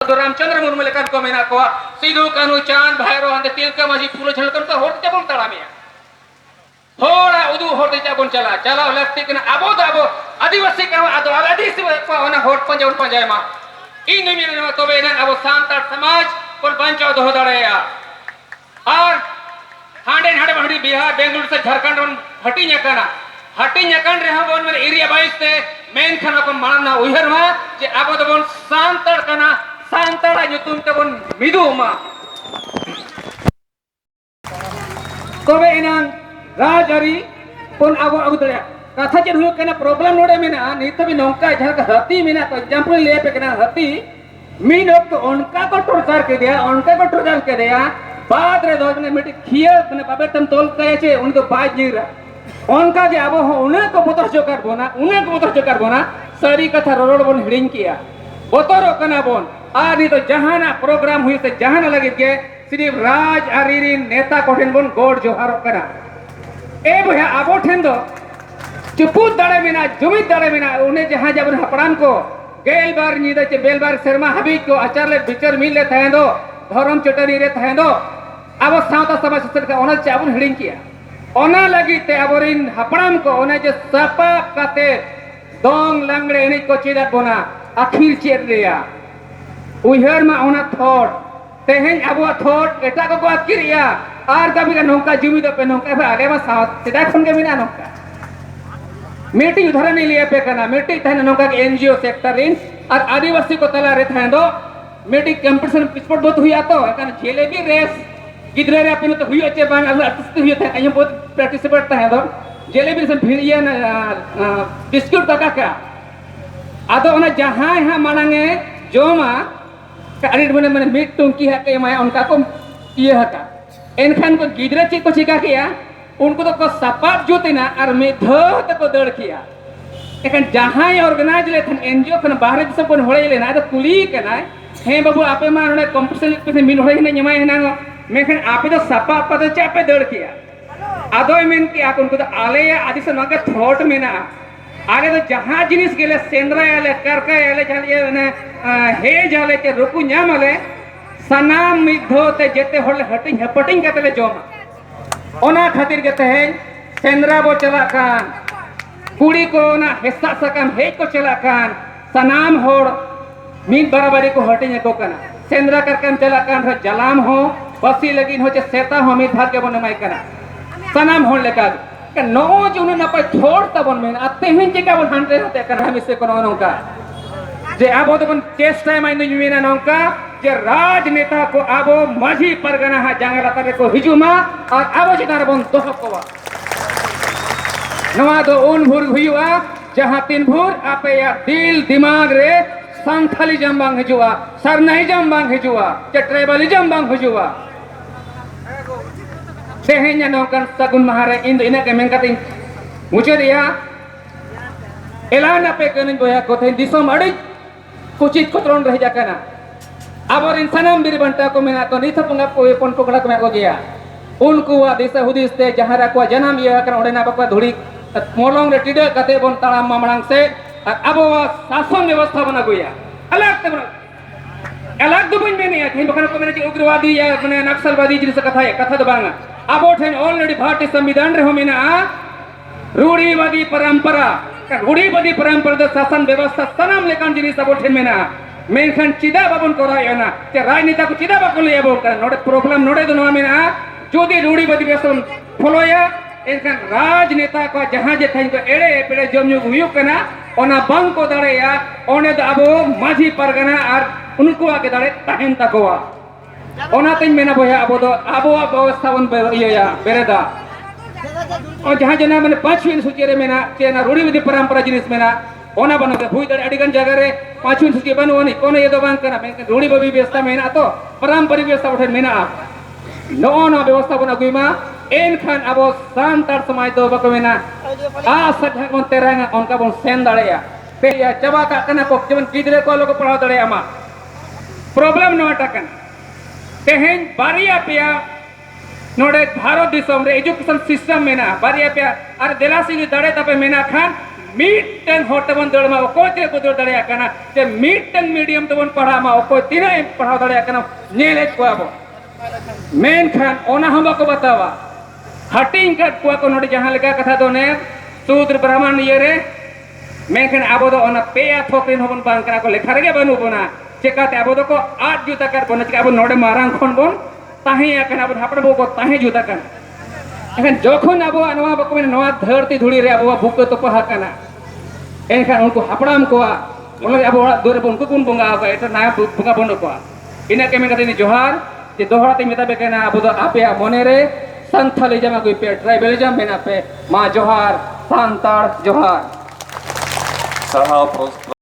रामचंद्र मुर्मू लेकर को मेना को सिद्धू कानू चांद भैरो हंदे तिलका माझी फूलो झलकन को होट जबन तड़ा में थोड़ा उदू होट जबन चला चला लगती कना अबो दाबो आदिवासी का आदो आदिवासी को ओना होट पंजन पंजाय मा इन में तो बेना अब सांतार समाज पर बंचो दो दड़ेया और हांडे हांडे बहड़ी बिहार बेंगलुरु से झारखंड हटी नकन रे हम मन एरिया 22 ते मेन खाना को मानना उहर मा जे अब तो बन सांतार कना सांतारा nyutum te bon midu ma tobe enang rajari pon abu daya katha chen hu kana problem node mena nitabi nongka jhar hati mena ko example le pe kana hati min ok to onka ko torture ke diya baad re dog ne meti khiya mane babe tam tol kaye che un to baaj nahi ra onka je abo une ko motor chokar bona sari katha rorod bon hiring kiya botoro kana bon आदि तो जहाना programme हुई से जहाना लगे के सिर्फ राज आरिरी नेता कोठेन बन गोड जोहार करा ए भया आबो ठेन दो चुपुत दाड़े मिना जुमित दाड़े मिना उन्हें जहां जब हपड़ान को गेल बार नीदा चे बेल बार शर्मा हबीज को आचार्य बिचर मिल ले थाए दो धर्म चटरी रे थाए दो आबो सावता समाज ससर का ओना चाबुन हिडिंग किया ओना लगी ते आबोरिन हपड़ान को ओने जे सपा काते दोंग लंगड़े इनी को चेदा बोना आखिर चेर रेया उहर मा ओना थोट तेहेन अबो थोट एटा को आकिरिया आर कभी का नौका जुमी दो पे नौका बे आले मा साथ सेदा खन के बिना नौका मीटिंग उदाहरण नहीं लिया पे कना मीटिंग तहन नौका के एनजीओ सेक्टर इन और आदिवासी को तला रे थाए दो मीटिंग कंपटीशन पिछपट बहुत हुई तो कन जलेबी रेस गिदरे रे अपन तो हुई अच्छे बांग आर्टिस्ट हुई था अयम बहुत पार्टिसिपेट था दो जलेबी से फिर ये बिस्कुट तका का आदो ओना जहां यहां मानंगे जोमा अरे मने मने मिट टुंकी है के माया उनका को ये हका एनखान को गिदरे चे को चिका किया उनको तो को सपाप जोतेना और में ध तक दड़ किया लेकिन जहां ऑर्गेनाइज ले थन एनजीओ खन बाहर दिस कोन होळे लेना तो कुली के ना हे बाबू आपे मा ने कंपटीशन पे मिल होळे ने जमाय ना मेखन आपे तो सपाप पद चापे दड़ किया आदो मेन कि आप उनको तो आले आदि से नगे थॉट में ना आगे तो जहां जिनिस गेले सेंद्रा याले करका याले जाले ने हे जाले के रुकु न्यामले सनाम मिधोते जेते होले हटिंग हपटिंग कतले जोमा ओना खातिर के तहे सेंद्रा बो चला कान कुड़ी को ना हिस्सा सकम हे को चला कान सनाम होड़ मीन बराबरी को हटिंग को कना सेंद्रा करकम चला कान जलाम हो बसी लगिन हो चे सेता हो मीत भाग के बन माई कना सनाम होड़ लेका नो जो ना पे छोड़ तबन में आते हैं जे का बन हंड्रे होते कर हम इससे कोनो नौका जे आबो तो बन चेष्टा में इन मीना नौका जे राजनेता को आबो माझी परगना हा जंगला करे को हिजुमा और आबो चितार बन दोह कोवा नवा दो उन भूर हुआ जहां तीन भूर आपे या दिल दिमाग रे संथालिज्म बांग हिजुआ सरनाइज्म बांग हिजुआ जे ट्राइबलिज्म बांग हिजुआ तेहेnya नौकन सगुन महारे इन इना के मेंकतिन मुझे दिया एलाना पे कनिन बोया को थे दिसम अड़ी कुचित कोतरन रह जाकना अब इंसानम बिर बंटा को मेना तो निथ पंगा को पन पकड़ा को को गया उनको वा दिसा हुदिस ते जहारा को जन्म ये कर ओडे ना बकवा धुड़ी मोलंग रे टिडे कते बन ताळा मामड़ांग से अब शासन व्यवस्था बना गया अलग ते अलग दो बन में नहीं है बकन को मेने उग्रवादी या माने नक्सलवादी जिस कथा दो बांगा अब ठेन ऑलरेडी भारतीय संविधान रे होमिना रूढ़िवादी परंपरा दो शासन व्यवस्था सनाम लेकान जिनिस अब ठेन मेना मेनखान चिदा बाबन कोरायना ते राजनीति को चिदा बाको ले आबो का नोडे प्रॉब्लम नोडे दो नो मेना जोदी रूढ़िवादी व्यवस्था फॉलोया एनखान राजनेता को जहां जे थाइन को एड़े पेड़े जमजु हुयु कना ओना बंग को दड़ेया ओने द अबो माझी परगना और उनको आगे दड़े ताहेन तकोवा ओना तिन मेना बोया अबो दो अबो व्यवस्था बन या बेरेदा और जहां जना माने पांचवीं सूची रे मेना चेना रूढ़िवादी परंपरा जिनिस मेना ओना बन हुई दड़े अडिगन जगह रे पांचवीं सूची बनो ओनी कोने ये दो बांग कना मेन रूढ़िवादी व्यवस्था मेना तो परंपरिक व्यवस्था उठे मेना नो नो व्यवस्था बन गुइमा एनखान अबो सांतार समाज दो बको मेना आ सठा कोन तेरांगा उनका बन सेन दड़ेया पे या चबा का कना को जवन गिदरे को लोग पढ़ाव दड़ेया मा प्रॉब्लम नो अटकन तेहेन बारिया पिया नोडे भारत दिसम रे एजुकेशन सिस्टम मेना बारिया पिया अरे देलासी दड़े तपे मेना खान मीटन होटे बन दड़ मा ओको चे को दड़ दड़िया कना जे मीटन मीडियम तो बन पढ़ा मा ओको तीना पढ़ा दड़िया कना नेले को अब मेन खान ओना हम को बतावा हटिंग कट को नोडे जहां लेका कथा दो ने सूत्र ब्राह्मण ये रे मेन आबो दो ओना पेया थोकरिन होबन बांग करा को लेखा रे बनु बना चेकाते आबो दो को 8 जुता कर बन चेका आबो नोडे मारांग खन बन ताही आकन आबो हापड़ बो को ताही जुता कन एखन जखन आबो नवा बको में नवा धरती धुड़ी रे आबो भूक तो पहा कना एनखान उनको हापड़ाम को ओला आबो दूर बन को कुन बंगा का एटा ना बंगा बन को इना के में कते जोहार जे दोहराते मेता बेकना आबो दो आपे मने रे संथालिज्म को पे ट्राइबलिज्म मेना पे मा जोहार सांताड़ जोहार Sarhau